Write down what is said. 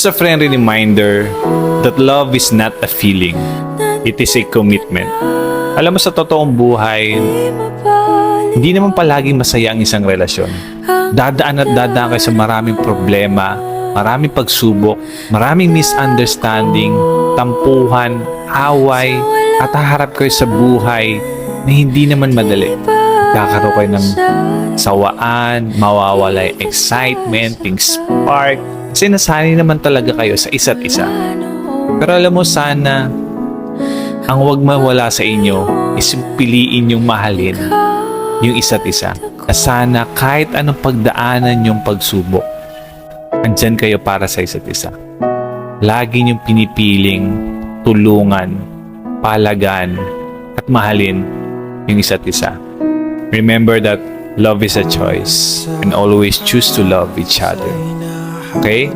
a friendly reminder that love is not a feeling. It is a commitment. Alam mo, sa totoong buhay, hindi naman palaging masaya ang isang relasyon. Dadaan at dadaan kayo sa maraming problema, maraming pagsubok, maraming misunderstanding, tampuhan, away, at haharap kayo sa buhay na hindi naman madali. Kakaroon kayo ng sawaan, mawawala yung excitement, yung spark, kasi nasanay naman talaga kayo sa isa't isa. Pero alam mo, sana ang wag mawala sa inyo is piliin yung mahalin yung isa't isa. Na sana kahit anong pagdaanan yung pagsubok, andyan kayo para sa isa't isa. Lagi niyong pinipiling tulungan, palagan, at mahalin yung isa't isa. Remember that love is a choice and always choose to love each other. Okay?